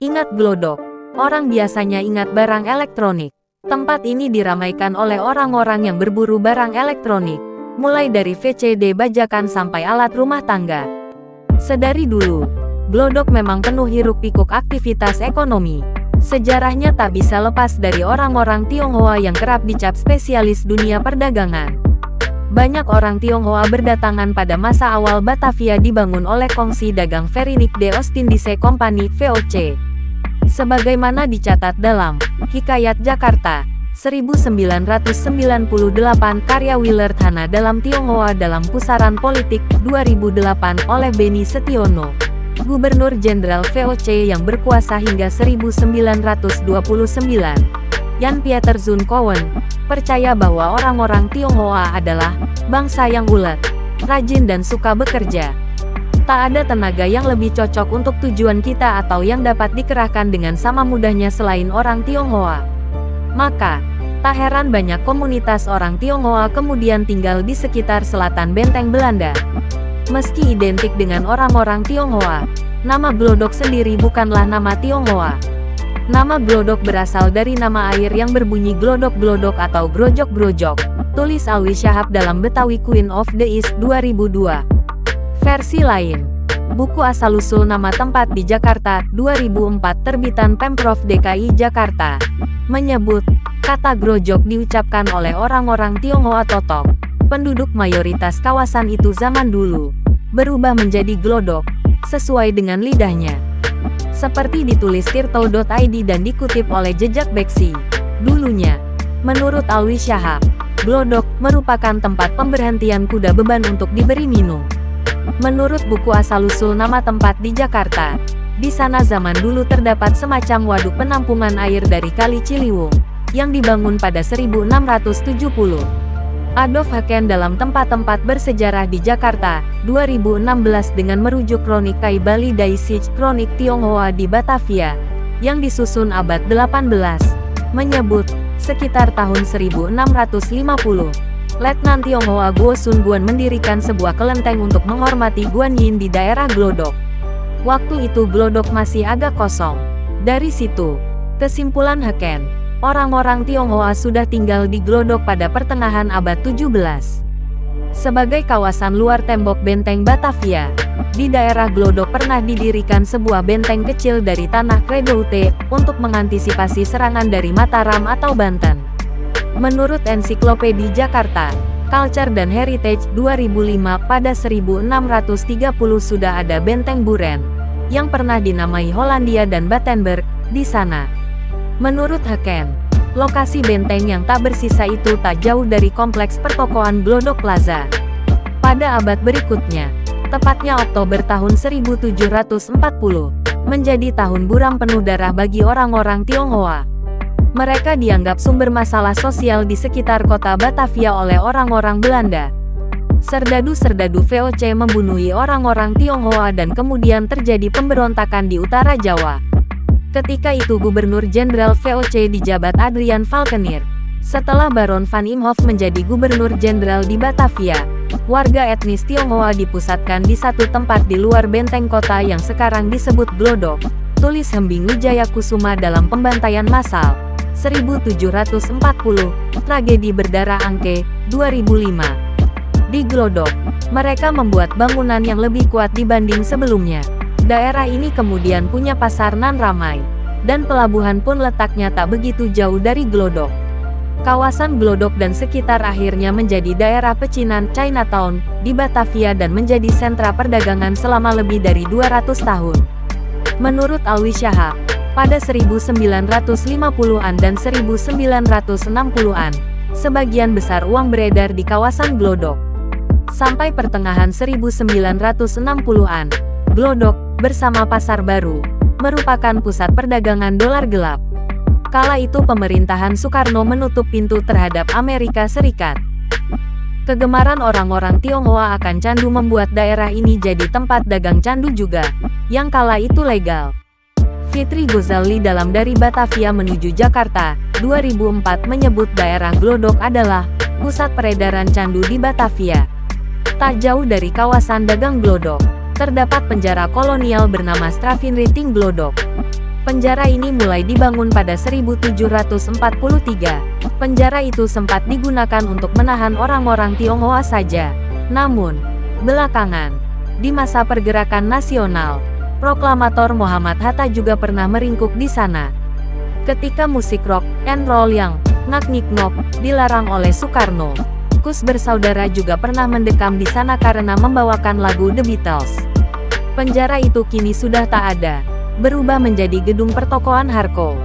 Ingat Glodok? Orang biasanya ingat barang elektronik. Tempat ini diramaikan oleh orang-orang yang berburu barang elektronik, mulai dari VCD bajakan sampai alat rumah tangga. Sedari dulu, Glodok memang penuh hiruk-pikuk aktivitas ekonomi. Sejarahnya tak bisa lepas dari orang-orang Tionghoa yang kerap dicap spesialis dunia perdagangan. Banyak orang Tionghoa berdatangan pada masa awal Batavia dibangun oleh Kongsi Dagang Verinik de Oostindische Compagnie (VOC). Sebagaimana dicatat dalam Hikayat Jakarta 1998 karya Willard Hanna dalam Tionghoa dalam Pusaran Politik 2008 oleh Beni Setiono, Gubernur Jenderal VOC yang berkuasa hingga 1929, Jan Pieter Zoon Kowen, percaya bahwa orang-orang Tionghoa adalah bangsa yang ulet, rajin dan suka bekerja. Tak ada tenaga yang lebih cocok untuk tujuan kita atau yang dapat dikerahkan dengan sama mudahnya selain orang Tionghoa. Maka, tak heran banyak komunitas orang Tionghoa kemudian tinggal di sekitar selatan benteng Belanda. Meski identik dengan orang-orang Tionghoa, nama Glodok sendiri bukanlah nama Tionghoa. Nama Glodok berasal dari nama air yang berbunyi glodok-glodok atau grojok-grojok, tulis Alwi Syahab dalam Betawi Queen of the East 2002. Versi lain, buku asal-usul nama tempat di Jakarta 2004 terbitan Pemprov DKI Jakarta, menyebut, kata grojok diucapkan oleh orang-orang Tionghoa Totok, penduduk mayoritas kawasan itu zaman dulu, berubah menjadi glodok, sesuai dengan lidahnya. Seperti ditulis tirto.id dan dikutip oleh Jejak Beksi. Dulunya, menurut Alwi Syahab, glodok merupakan tempat pemberhentian kuda beban untuk diberi minum. Menurut buku asal-usul nama tempat di Jakarta, di sana zaman dulu terdapat semacam waduk penampungan air dari Kali Ciliwung, yang dibangun pada 1670. Adolf Haken dalam tempat-tempat bersejarah di Jakarta, 2016 dengan merujuk kronik Kai Bali Dai Sich Kronik Tionghoa di Batavia, yang disusun abad 18, menyebut, sekitar tahun 1650. Letnan Tionghoa Guo Sun Guan mendirikan sebuah kelenteng untuk menghormati Guan Yin di daerah Glodok. Waktu itu Glodok masih agak kosong. Dari situ, kesimpulan Haken, orang-orang Tionghoa sudah tinggal di Glodok pada pertengahan abad 17. Sebagai kawasan luar tembok benteng Batavia, di daerah Glodok pernah didirikan sebuah benteng kecil dari tanah Credoute untuk mengantisipasi serangan dari Mataram atau Banten. Menurut Ensiklopedia Jakarta, Culture dan Heritage 2005 pada 1630 sudah ada benteng Buren, yang pernah dinamai Hollandia dan Battenberg, di sana. Menurut Haken, lokasi benteng yang tak bersisa itu tak jauh dari kompleks pertokoan Glodok Plaza. Pada abad berikutnya, tepatnya Oktober tahun 1740, menjadi tahun buram penuh darah bagi orang-orang Tionghoa. Mereka dianggap sumber masalah sosial di sekitar kota Batavia oleh orang-orang Belanda. Serdadu-serdadu VOC membunuhi orang-orang Tionghoa dan kemudian terjadi pemberontakan di utara Jawa. Ketika itu Gubernur Jenderal VOC dijabat Adrian Falkenir. Setelah Baron van Imhoff menjadi Gubernur Jenderal di Batavia, warga etnis Tionghoa dipusatkan di satu tempat di luar benteng kota yang sekarang disebut Glodok, tulis Hembing Wijaya Kusuma dalam Pembantaian Massal 1740, Tragedi Berdarah Angke, 2005. Di Glodok, mereka membuat bangunan yang lebih kuat dibanding sebelumnya. Daerah ini kemudian punya pasar nan ramai, dan pelabuhan pun letaknya tak begitu jauh dari Glodok. Kawasan Glodok dan sekitar akhirnya menjadi daerah pecinan Chinatown di Batavia dan menjadi sentra perdagangan selama lebih dari 200 tahun. Menurut Alwi Syahab, pada 1950-an dan 1960-an, sebagian besar uang beredar di kawasan Glodok. Sampai pertengahan 1960-an, Glodok, bersama Pasar Baru, merupakan pusat perdagangan dolar gelap. Kala itu pemerintahan Soekarno menutup pintu terhadap Amerika Serikat. Kegemaran orang-orang Tionghoa akan candu membuat daerah ini jadi tempat dagang candu juga, yang kala itu legal. Fitri Gozali dalam Dari Batavia Menuju Jakarta, 2004 menyebut daerah Glodok adalah pusat peredaran candu di Batavia. Tak jauh dari kawasan dagang Glodok, terdapat penjara kolonial bernama Stravinriting Glodok. Penjara ini mulai dibangun pada 1743. Penjara itu sempat digunakan untuk menahan orang-orang Tionghoa saja. Namun, belakangan, di masa pergerakan nasional, proklamator Muhammad Hatta juga pernah meringkuk di sana. Ketika musik rock and roll yang ngak-ngik-ngok dilarang oleh Soekarno, Kus bersaudara juga pernah mendekam di sana karena membawakan lagu The Beatles. Penjara itu kini sudah tak ada, berubah menjadi gedung pertokoan Harko.